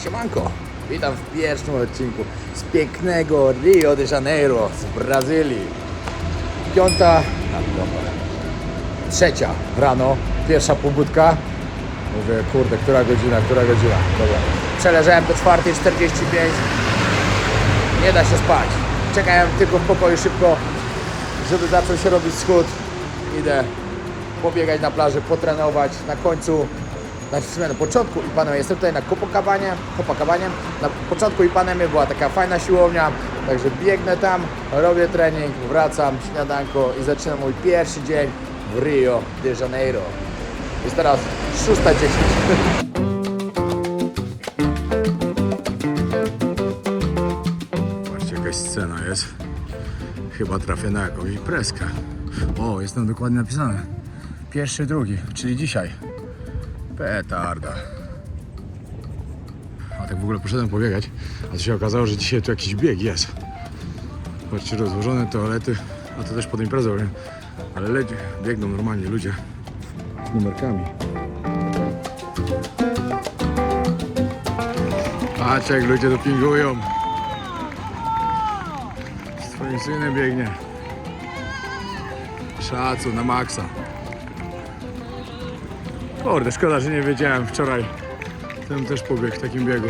Siemanko, witam w pierwszym odcinku z pięknego Rio de Janeiro z Brazylii. Trzecia rano, pierwsza pobudka. Mówię, kurde, która godzina? Dobra. Przeleżałem do 4:45. Nie da się spać. Czekałem tylko w pokoju szybko, żeby zaczął się robić wschód. Idę pobiegać na plaży, potrenować. Na końcu, na początku Ipanemy, jestem tutaj na Copacabanie. Na początku Ipanemy była taka fajna siłownia, także biegnę tam, robię trening, wracam, śniadanko i zaczynam mój pierwszy dzień w Rio de Janeiro. Jest teraz 6:10. Patrzcie, jakaś scena jest. Chyba trafię na jakąś imprezkę. O, jest tam dokładnie napisane. 1.2, czyli dzisiaj. Petarda. A tak w ogóle poszedłem pobiegać, a to się okazało, że dzisiaj tu jakiś bieg jest. Patrzcie, rozłożone toalety, a to też pod imprezą, nie? Ale biegną normalnie ludzie z numerkami. Patrz, jak ludzie dopingują. Z twoim synem biegnie. Szacun na maksa. Kurde, szkoda, że nie wiedziałem wczoraj. Ten też pobiegł w takim biegu.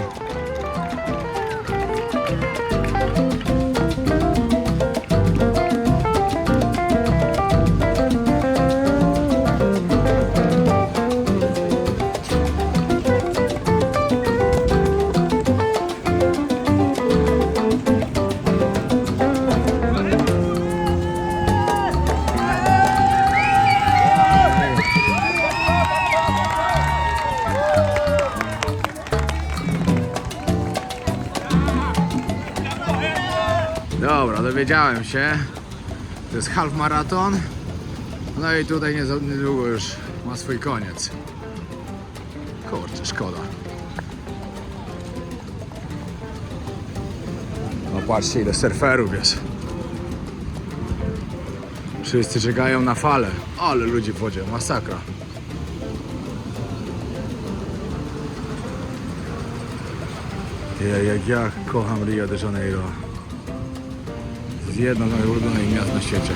Dobra, dowiedziałem się. To jest half maraton. No i tutaj niedługo już ma swój koniec. Kurczę, szkoda. No patrzcie, ile surferów jest. Wszyscy czekają na falę. Ale ludzi w wodzie, masakra. Jak ja kocham Rio de Janeiro. Jedno z moich ulubionych miast na świecie.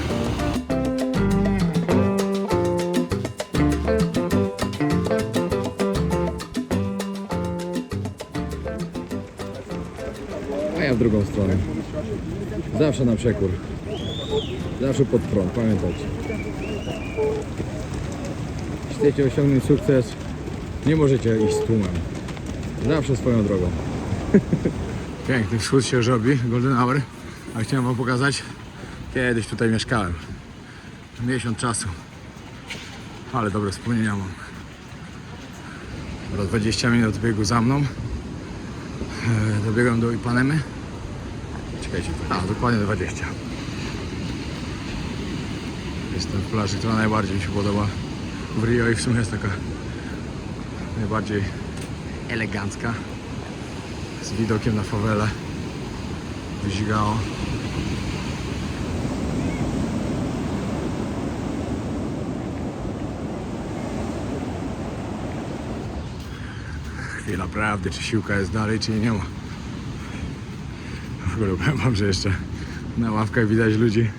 A ja w drugą stronę. Zawsze na przekór. Zawsze pod prąd, pamiętajcie. Jeśli chcecie osiągnąć sukces, nie możecie iść z tłumem. Zawsze swoją drogą. Piękny wschód się już robi, golden hour. A chciałem wam pokazać, kiedyś tutaj mieszkałem. Miesiąc czasu. Ale dobre wspomnienia mam. Teraz 20 minut biegu za mną. Dobiegłem do Ipanemy. Czekajcie, dokładnie 20. Jestem w plaży, która najbardziej mi się podoba w Rio i w sumie jest taka najbardziej elegancka. Z widokiem na fawelę. Wyzigało. Chwila prawdy, czy siłka jest dalej, czy jej nie ma. W ogóle powiem wam, że jeszcze na ławkach widać ludzi,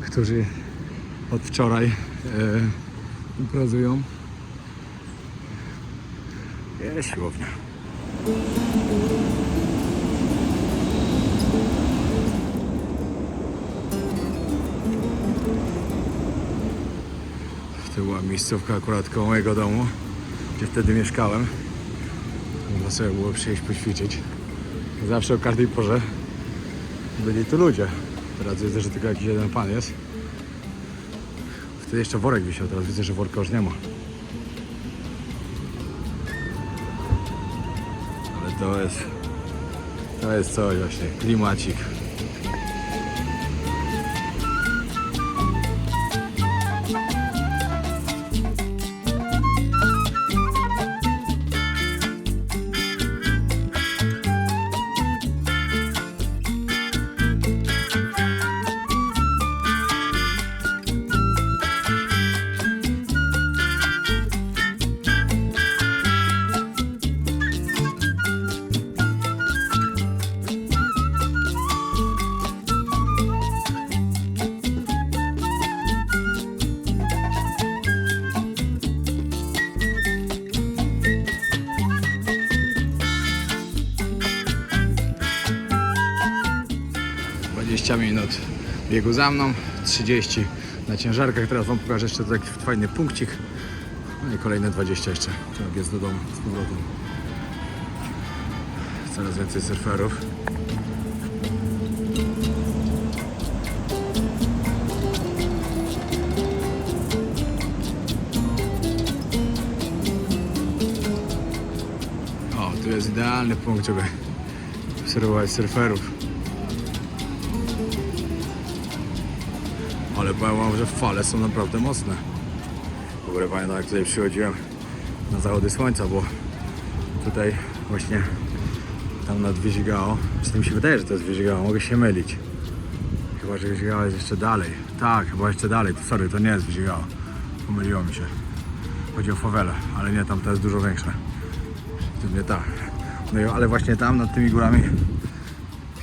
którzy od wczoraj imprezują. Jest siłownia. To była miejscówka akurat koło mojego domu, gdzie wtedy mieszkałem. Można sobie było przyjść poćwiczyć. Zawsze o każdej porze byli tu ludzie. Teraz widzę, że tylko jakiś jeden pan jest. Wtedy jeszcze worek wisiał, teraz widzę, że worka już nie ma. Ale to jest coś właśnie, klimacik. 20 minut biegu za mną, 30 na ciężarkach. Teraz wam pokażę jeszcze taki fajny punkcik. No i kolejne 20 jeszcze. Trzeba biec do domu z powrotem. Coraz więcej surferów. O, tu jest idealny punkt, żeby obserwować surferów. Ale powiem wam, że fale są naprawdę mocne. W ogóle pamiętam, jak tutaj przychodziłem na zachody słońca, bo tutaj właśnie tam nad Wyzigao, czy to mi się wydaje, że to jest Wyzigao, mogę się mylić. Chyba, że Wyzigao jest jeszcze dalej. Tak, chyba jeszcze dalej, to sorry, to nie jest Wyzigao. Pomyliło mi się. Chodzi o fawelę, ale nie, tam to jest dużo większe. To nie tak. No i, ale właśnie tam, nad tymi górami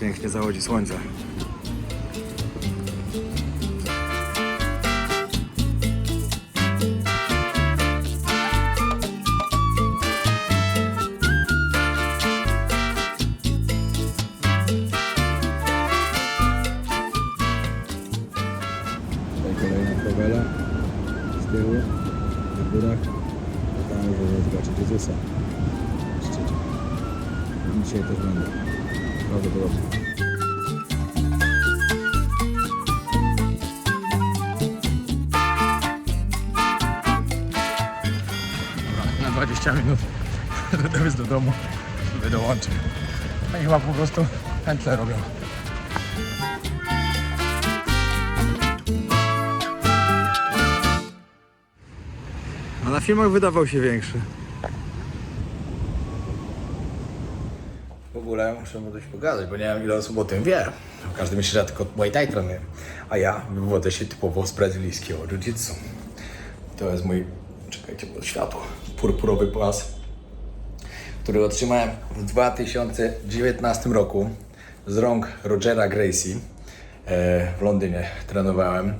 pięknie zachodzi słońce. Kolejna fawela z tyłu, na górach, a tam już można zobaczyć Jezusa w szczycie. Dzisiaj też będę, prawdopodobnie. Dobra, na 20 minut dowiec do domu, sobie dołączę. Oni chyba po prostu pętle robią. A na filmach wydawał się większy. W ogóle muszę mu coś pogadać, bo nie wiem, ile osób o tym wie. Każdy myśli, że ja tylko Muay Thai trenuję. A ja wywodzę się typowo z brazylijskiego jiu-jitsu. To jest mój, czekajcie, bo światło, purpurowy pas, który otrzymałem w 2019 roku z rąk Rogera Gracie. W Londynie trenowałem.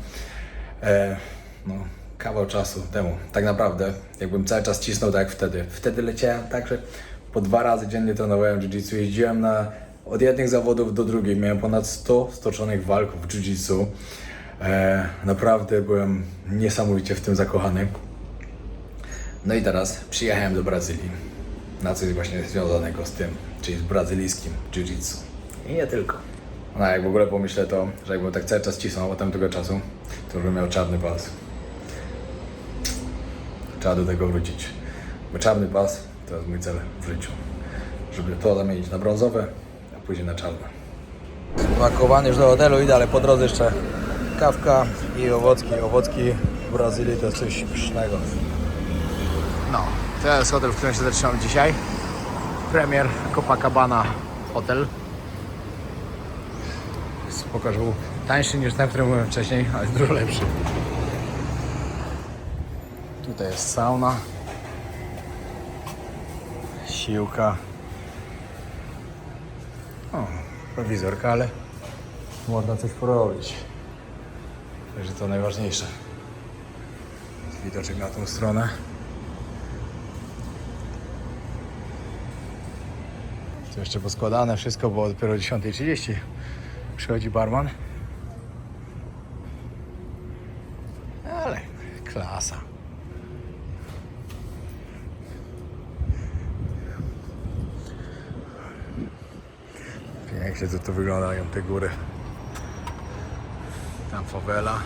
No, kawał czasu temu. Tak naprawdę, jakbym cały czas cisnął tak jak wtedy. Wtedy leciałem tak, że po 2 razy dziennie trenowałem jiu-jitsu. Jeździłem od jednych zawodów do drugich. Miałem ponad 100 stoczonych walk w jiu-jitsu. Naprawdę byłem niesamowicie w tym zakochany. No i teraz przyjechałem do Brazylii. Na coś właśnie związanego z tym, czyli z brazylijskim jiu-jitsu. I nie tylko. No jak w ogóle pomyślę to, że jakbym tak cały czas cisnął od tamtego czasu, to już bym miał czarny pas. Trzeba do tego wrócić. Bo czarny pas to jest mój cel w życiu. Żeby to zamienić na brązowe, a później na czarne. Spakowany już do hotelu, idę, ale po drodze jeszcze kawka i owocki. Owocki w Brazylii to jest coś pysznego. No, to jest hotel, w którym się zatrzymam dzisiaj. Premier Copacabana Hotel. Spoko, że był tańszy niż ten, który byłem wcześniej, ale jest dużo lepszy. Tutaj jest sauna, siłka, o, prowizorka, ale można coś porobić. Także to najważniejsze. Jest widoczek na tą stronę. Tu jeszcze poskładane wszystko, bo dopiero o 10:30 przychodzi barman. Ale klasa. Pięknie tu wyglądają te góry. Tam fawela.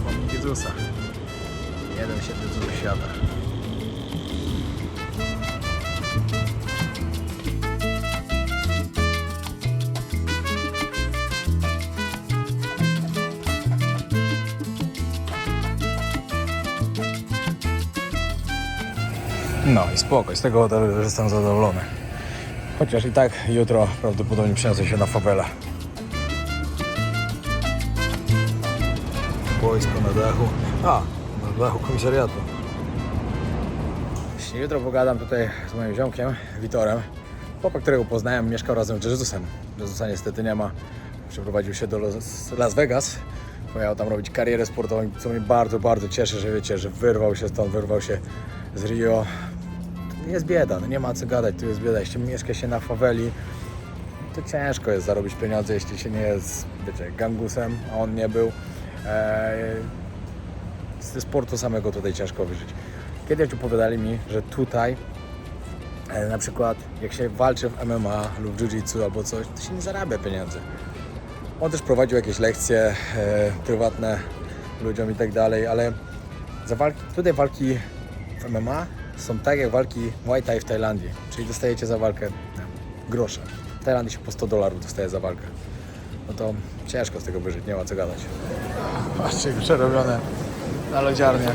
Pomnik Jezusa. Jeden święty cudów świata. No i spoko, z tego hotelu już jestem zadowolony. Chociaż i tak jutro prawdopodobnie przeniosę się na fawelę. Wojsko na dachu. Na dachu komisariatu. Jutro pogadam tutaj z moim ziomkiem, Witorem. Chłopak, którego poznałem, mieszkał razem z Jezusem. Jezusa niestety nie ma. Przeprowadził się do Las Vegas. Pojechał tam robić karierę sportową, co mnie bardzo, bardzo cieszy, że wiecie, że wyrwał się stąd, wyrwał się z Rio. jest bieda, no nie ma co gadać, tu jest bieda. Jeśli mieszka się na faweli, to ciężko jest zarobić pieniądze, jeśli się nie jest, wiecie, gangusem, a on nie był. Ze sportu samego tutaj ciężko wyżyć. Kiedyś opowiadali mi, że tutaj na przykład jak się walczy w MMA lub jiu-jitsu albo coś, to się nie zarabia pieniędzy. On też prowadził jakieś lekcje prywatne ludziom i tak dalej, ale tutaj walki w MMA są tak jak walki Muay Thai w Tajlandii, czyli dostajecie za walkę grosze. W Tajlandii się po $100 dostaje za walkę. No to ciężko z tego wyżyć, nie ma co gadać. Patrzcie, jak przerobione na lodziarnię.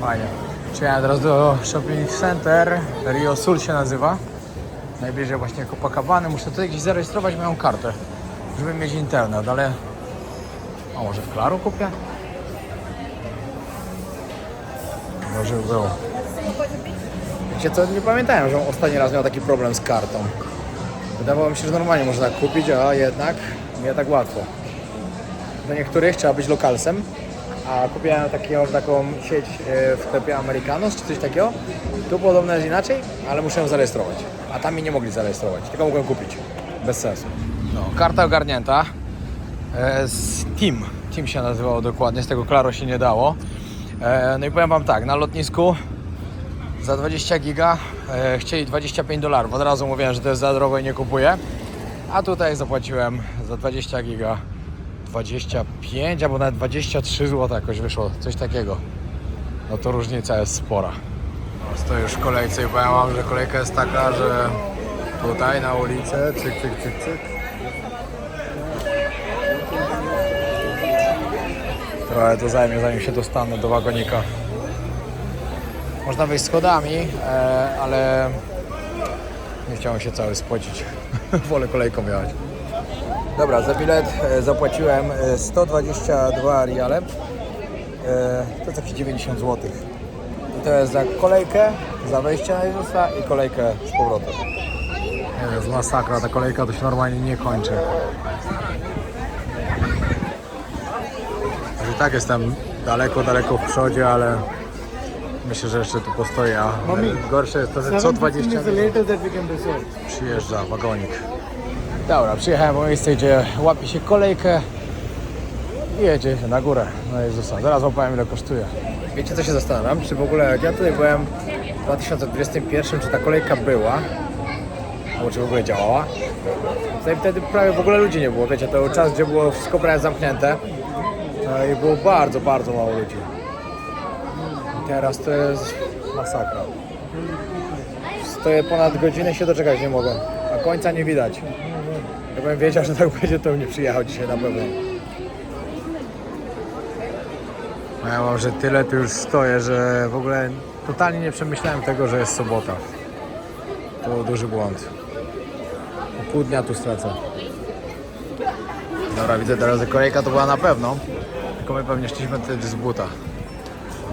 Fajnie. Przyjechałem teraz do shopping center, Rio Sul się nazywa. Najbliżej właśnie Copacabany. Muszę tutaj gdzieś zarejestrować moją kartę, żeby mieć internet, ale... A może w Claro kupię? Może by było. Wiecie co, nie pamiętałem, że ostatni raz miał taki problem z kartą. Wydawało mi się, że normalnie można kupić, a jednak nie tak łatwo. Do niektórych trzeba być lokalsem, a kupiłem taką sieć w sklepie Americanos czy coś takiego. Tu podobno jest inaczej, ale muszę ją zarejestrować. A tam mi nie mogli zarejestrować, tylko mogłem kupić. Bez sensu. No, karta ogarnięta. Z Team się nazywało dokładnie, z tego Claro się nie dało. No i powiem wam tak, na lotnisku za 20 giga chcieli $25. Od razu mówiłem, że to jest za drogo i nie kupuję. A tutaj zapłaciłem za 20 giga 25 albo nawet 23 zł jakoś wyszło, coś takiego. No to różnica jest spora. No, stoję już w kolejce i powiem wam, że kolejka jest taka, że tutaj na ulicę, cyk. Trochę to zajmie, zanim się dostanę do wagonika. Można wyjść schodami, ale nie chciałem się cały spocić. Wolę kolejką jechać. Dobra, za bilet zapłaciłem 122 riale. To jest jakieś 90 zł. I to jest za kolejkę, za wejście na Jezusa i kolejkę z powrotem. To jest masakra, ta kolejka to się normalnie nie kończy. I tak jestem daleko w przodzie, ale myślę, że jeszcze tu postoję. A gorsze jest to, że co 20 minut przyjeżdża wagonik. Dobra, przyjechałem w miejsce, gdzie łapie się kolejkę i jedzie się na górę na Jezusa. Zaraz wam powiem, ile kosztuje. Wiecie, co się zastanawiam? Czy w ogóle jak ja tutaj byłem w 2021, czy ta kolejka była? Albo czy w ogóle działała? Tutaj wtedy prawie w ogóle ludzi nie było. Wiecie, to był czas, gdzie było wszystko prawie zamknięte. I było bardzo mało ludzi. I teraz to jest masakra. Stoję ponad godzinę i się doczekać nie mogę. A końca nie widać. Jakbym wiedział, że tak będzie, to bym nie przyjechał dzisiaj na pewno. A ja mam, że tyle tu już stoję, że w ogóle totalnie nie przemyślałem tego, że jest sobota. To był duży błąd. Pół dnia tu stracę. Dobra, widzę teraz, że kolejka to była na pewno. Tylko my pewnie szliśmy wtedy z buta.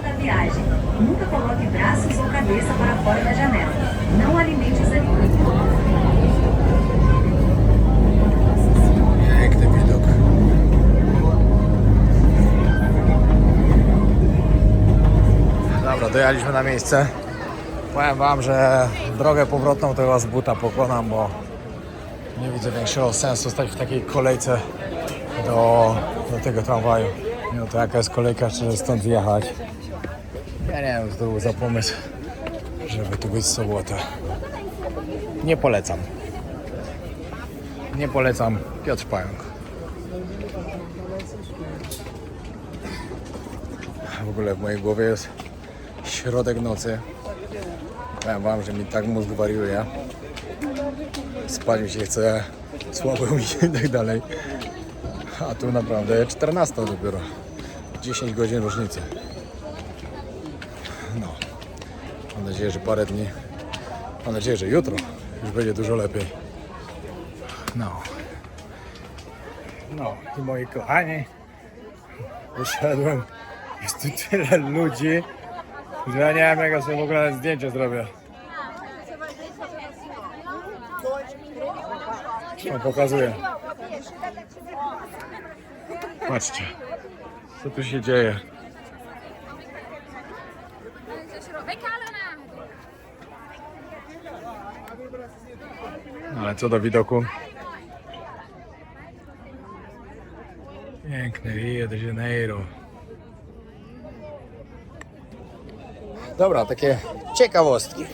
Da viagem. Nunca coloque braços ou cabeça para fora da janela. Não alimente os animais. Piękny widok. Dobra, dojechaliśmy na miejsce. Powiem wam, że drogę powrotną to chyba z buta pokonam, bo nie widzę większego sensu stać w takiej kolejce do tego tramwaju. No to jaka jest kolejka, czy stąd zjechać? Ja nie wiem, co to był za pomysł, żeby tu być w sobotę. Nie polecam. Nie polecam. Piotr Pająk. W ogóle w mojej głowie jest środek nocy. Powiem wam, że mi tak mózg wariuje. Spać mi się chce, słabo mi się i tak dalej. A tu naprawdę 14 dopiero. 10 godzin różnicy. No. Mam nadzieję, że parę dni. Mam nadzieję, że jutro już będzie dużo lepiej. No. No i moi kochani, wyszedłem. Jest tu tyle ludzi, że ja nie wiem, jak ja sobie w ogóle zdjęcie zrobię. No, pokazuję. Patrzcie, co tu się dzieje. Ale co do widoku. Piękne Rio de Janeiro. Dobra, takie ciekawostki,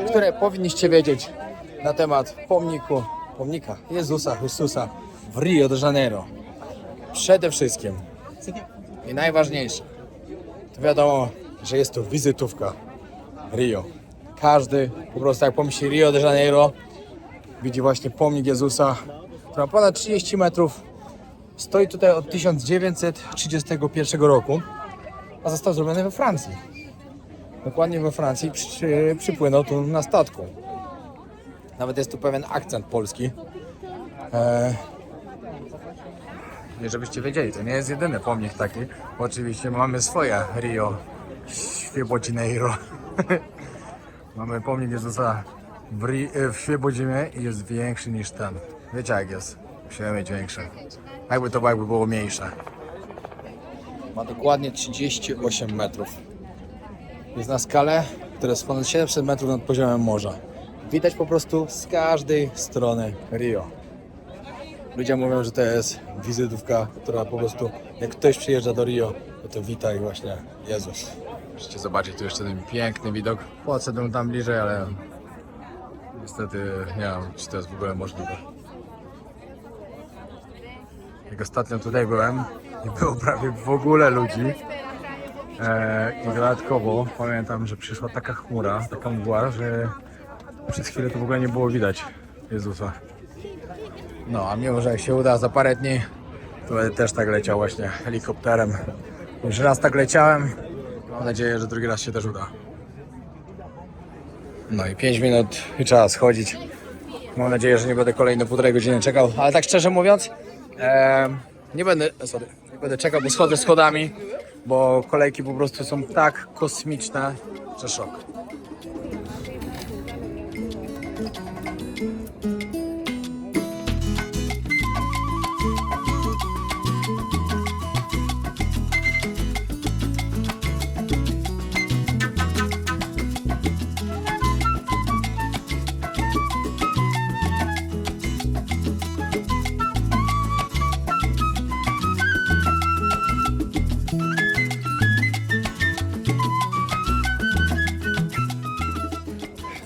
które powinniście wiedzieć na temat pomnika Jezusa Chrystusa w Rio de Janeiro. Przede wszystkim i najważniejsze, to wiadomo, że jest to wizytówka Rio. Każdy po prostu jak pomyśli Rio de Janeiro, widzi właśnie pomnik Jezusa, który ma ponad 30 metrów. Stoi tutaj od 1931 roku, a został zrobiony we Francji. Dokładnie we Francji przypłynął tu na statku. Nawet jest tu pewien akcent polski. I żebyście wiedzieli, to nie jest jedyny pomnik taki. Bo oczywiście mamy swoje Rio Świebodzineiro. Mamy pomnik Jezusa w Świebodzinie i jest większy niż ten. Wiecie jak jest? Musimy mieć większe. Jakby było mniejsze. Ma dokładnie 38 metrów. Jest na skalę, która jest ponad 700 metrów nad poziomem morza. Widać po prostu z każdej strony Rio. Ludzie mówią, że to jest wizytówka, która po prostu, jak ktoś przyjeżdża do Rio, to wita ich właśnie Jezus. Możecie zobaczyć tu jeszcze ten piękny widok. Podszedłem tam bliżej, ale niestety nie wiem, czy to jest w ogóle możliwe. Jak ostatnio tutaj byłem, nie było prawie w ogóle ludzi. I dodatkowo pamiętam, że przyszła taka chmura, taka mgła, że przez chwilę to w ogóle nie było widać Jezusa. No, a mimo, że jak się uda za parę dni, to będę też tak leciał właśnie helikopterem. Już raz tak leciałem, mam nadzieję, że drugi raz się też uda. No i 5 minut i trzeba schodzić. Mam nadzieję, że nie będę kolejne 1,5 godziny czekał, ale tak szczerze mówiąc, nie będę czekał, bo schodzę schodami, bo kolejki po prostu są tak kosmiczne, że szok.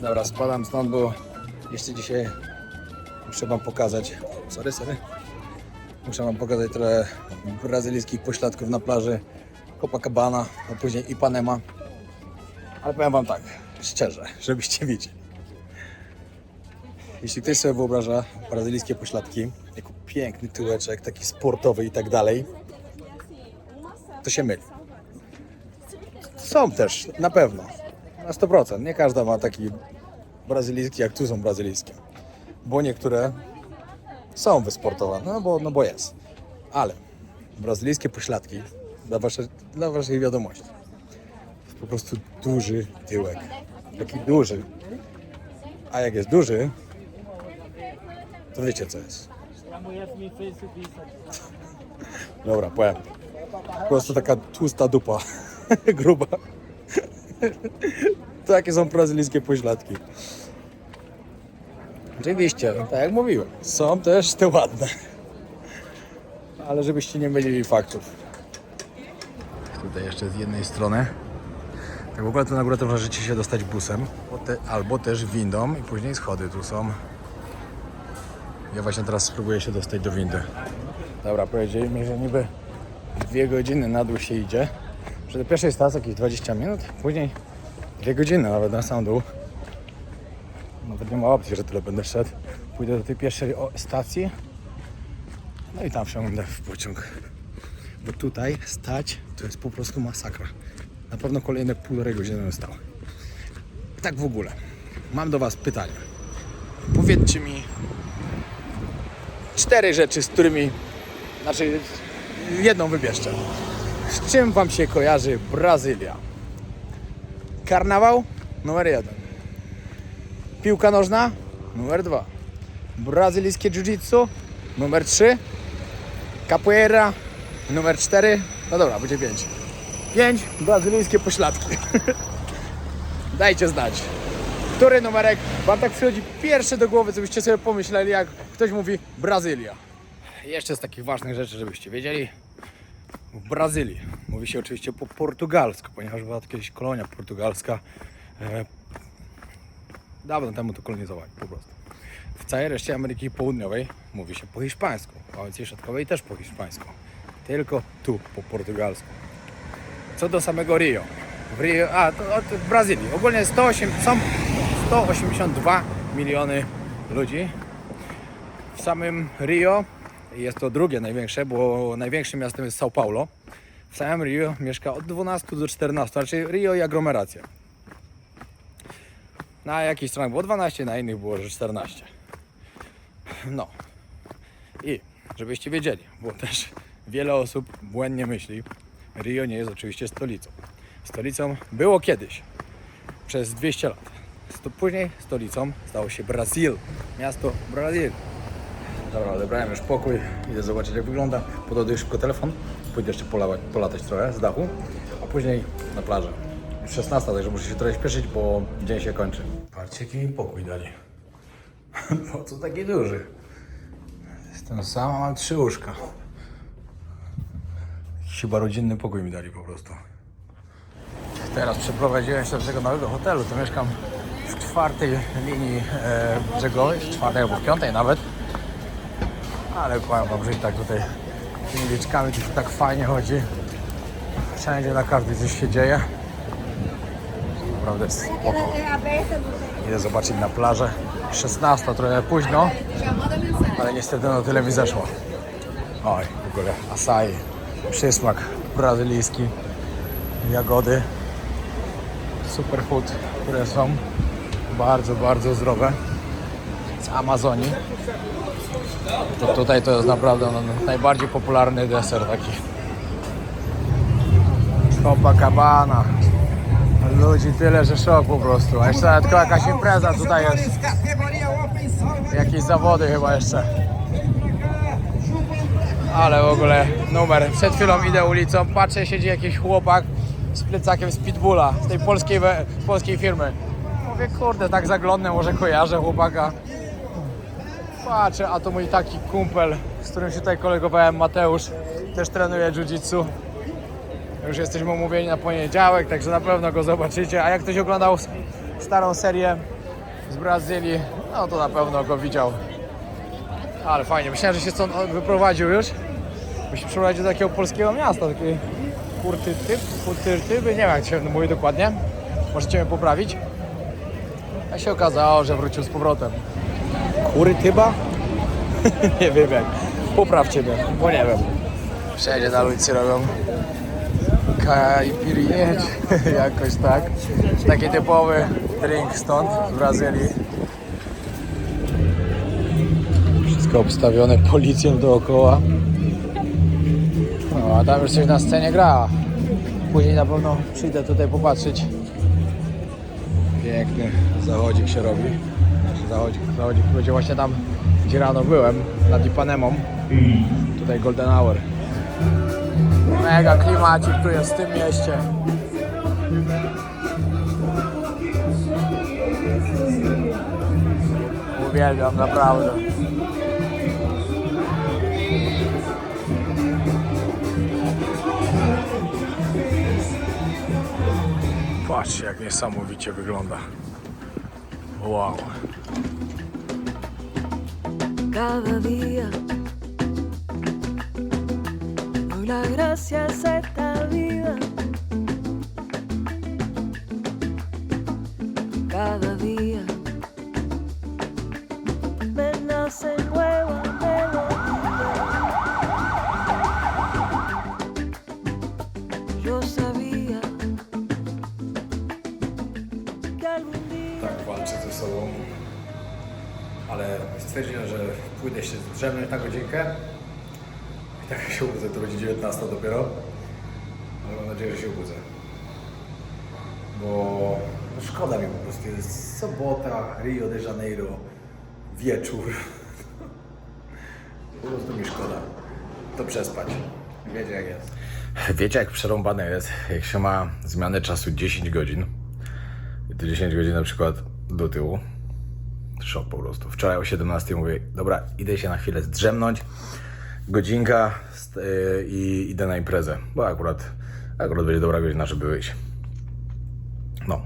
Dobra, spadam stąd, bo jeszcze dzisiaj muszę wam pokazać. Muszę wam pokazać trochę brazylijskich pośladków na plaży Copacabana, a później Ipanema. Ale powiem wam tak, szczerze, żebyście widzieli. Jeśli ktoś sobie wyobraża brazylijskie pośladki jako piękny tyłeczek, taki sportowy i tak dalej, to się myli. Są też, na pewno. Na 100%. Nie każda ma taki brazylijski, jak tu są brazylijskie. Bo niektóre są wysportowane, no bo jest. Ale brazylijskie pośladki, dla waszej wiadomości, jest po prostu duży tyłek. Taki duży. A jak jest duży, to wiecie co jest. Dobra, powiem. Po prostu taka tłusta dupa. Gruba. Takie są brazylijskie pośladki. Oczywiście, tak jak mówiłem, są też te ładne. Ale żebyście nie mylili faktów. Tutaj jeszcze z jednej strony. Tak w ogóle to na górę to możecie się dostać busem, albo też windą i później schody tu są. Ja właśnie teraz spróbuję się dostać do windy. Dobra, powiedzieli mi, że niby 2 godziny na dół się idzie. Że do pierwszej stacji jakieś 20 minut, później 2 godziny nawet na sam dół. Nawet nie ma opcji, że tyle będę szedł. Pójdę do tej pierwszej stacji, no i tam wsiądę w pociąg. Bo tutaj stać to jest po prostu masakra. Na pewno kolejne 1,5 godziny bym stał. Tak w ogóle, mam do was pytanie. Powiedzcie mi 4 rzeczy, z którymi, znaczy jedną wybierzcie. Z czym wam się kojarzy Brazylia? Karnawał? Numer 1. Piłka nożna? Numer 2. Brazylijskie jiu-jitsu? Numer 3. Capoeira? Numer 4. No dobra, będzie 5. 5 brazylijskie pośladki. Dajcie znać. Który numerek wam tak przychodzi pierwszy do głowy, co byście sobie pomyśleli, jak ktoś mówi Brazylia? Jeszcze z takich ważnych rzeczy, żebyście wiedzieli. W Brazylii mówi się oczywiście po portugalsku, ponieważ była to kiedyś kolonia portugalska. Dawno temu to kolonizowali po prostu. W całej reszcie Ameryki Południowej mówi się po hiszpańsku, w Azji Środkowej też po hiszpańsku. Tylko tu po portugalsku. Co do samego Rio. W Brazylii ogólnie są 182 miliony ludzi. W samym Rio jest to drugie największe, bo największym miastem jest São Paulo. W samym Rio mieszka od 12 do 14, znaczy Rio i aglomeracja. Na jakichś stronach było 12, na innych było, że 14. No. I żebyście wiedzieli, bo też wiele osób błędnie myśli, Rio nie jest oczywiście stolicą. Stolicą było kiedyś, przez 200 lat. Później stolicą stało się Brazil, miasto Brazil. Dobra, odebrałem już pokój, idę zobaczyć jak wygląda. Podładuję szybko telefon, pójdę jeszcze polatać trochę z dachu, a później na plażę. Już 16, także muszę się trochę śpieszyć, bo dzień się kończy. Patrzcie jaki mi pokój dali. Po co taki duży? Jestem sam, a mam 3 łóżka. Chyba rodzinny pokój mi dali po prostu. Teraz przeprowadziłem się do tego nowego hotelu, to mieszkam w 4. linii brzegowej, w 4. albo w 5. nawet. Ale powiem wam, że i tak tutaj tymi liczkami to się tak fajnie chodzi. Wszędzie na każdej coś się dzieje. Naprawdę jest spoko. Idę zobaczyć na plażę. 16, trochę późno, ale niestety no tyle mi zeszło. Oj, w ogóle acai, przysmak brazylijski, jagody, superfood, które są bardzo, bardzo zdrowe z Amazonii. To tutaj to jest naprawdę najbardziej popularny deser taki. Copacabana. Ludzi tyle, że szok po prostu. A jeszcze tylko jakaś impreza tutaj jest. Jakieś zawody chyba jeszcze. Ale w ogóle numer. Przed chwilą idę ulicą, patrzę, siedzi jakiś chłopak z plecakiem z Pitbulla, z tej polskiej firmy. Mówię, kurde, tak zaglądnę, może kojarzę chłopaka. Patrzę, a to mój taki kumpel, z którym się tutaj kolegowałem, Mateusz, też trenuje jiu-jitsu. Już jesteśmy umówieni na poniedziałek, także na pewno go zobaczycie. A jak ktoś oglądał starą serię z Brazylii, no to na pewno go widział. Ale fajnie, myślałem, że się stąd wyprowadził już. Bo się przeprowadził do takiego polskiego miasta, takiej Kurtyby, nie wiem jak się mówi dokładnie. Możecie mnie poprawić. A się okazało, że wrócił z powrotem. Kurytyba? Nie wiem jak. Poprawcie mnie, bo nie wiem. Wszędzie na ulicy robią caipirinha, jakoś tak. Taki typowy drink stąd, z Brazylii. Wszystko obstawione policją dookoła. No, a tam już coś na scenie gra. Później na pewno przyjdę tutaj popatrzeć. Piękny zachodzik się robi. Zachodzik będzie właśnie tam, gdzie rano byłem, nad Ipanemą. Tutaj Golden Hour. Mega klimacik tu jest w tym mieście. Uwielbiam, naprawdę. Patrzcie, jak niesamowicie wygląda. Wow. Cada día doy las gracias a esta vida. Cada día me nace nueva melodía. Yo sabía que algún día Tak walczę ze sobą. Ale stwierdziłem, że pójdę się drzemnąć na godzinkę i tak jak się obudzę, to będzie 19 dopiero, ale mam nadzieję, że się obudzę, bo no szkoda mi po prostu, jest sobota, Rio de Janeiro, wieczór, po prostu mi szkoda to przespać, wiecie jak jest. Wiecie jak przerąbane jest, jak się ma zmianę czasu 10 godzin i te 10 godzin na przykład do tyłu. Szok po prostu. Wczoraj o 17 mówię, dobra, idę się na chwilę zdrzemnąć, godzinka i idę na imprezę, bo akurat będzie dobra godzina, żeby wyjść. No,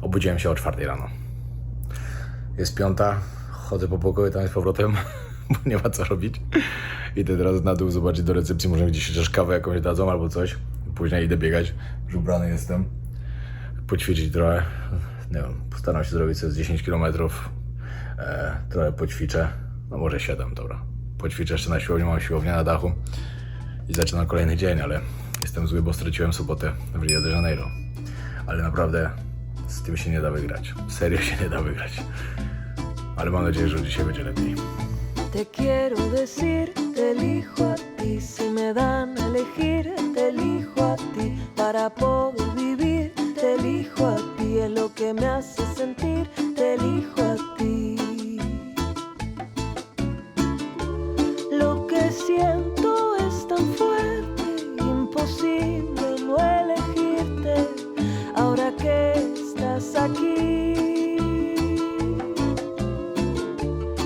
obudziłem się o 4 rano. Jest 5, chodzę po pokoju, tam jest powrotem, bo nie ma co robić. Idę teraz na dół zobaczyć do recepcji, może gdzieś chociaż kawę jakąś dadzą albo coś. Później idę biegać, już ubrany jestem. Poćwiczyć trochę, nie wiem, postaram się zrobić sobie z 10 km. Trochę poćwiczę, no może 7, dobra. Poćwiczę jeszcze na siłowni, mam siłownię na dachu i zaczynam kolejny dzień, ale jestem zły, bo straciłem sobotę w Rio de Janeiro. Ale naprawdę z tym się nie da wygrać, serio się nie da wygrać. Ale mam nadzieję, że dzisiaj będzie lepiej. Te quiero decir, te elijo a ti. Si me dan a elegir, te elijo a ti. Para poder vivir, te elijo a ti. Es lo que me hace sentir, te elijo a ti.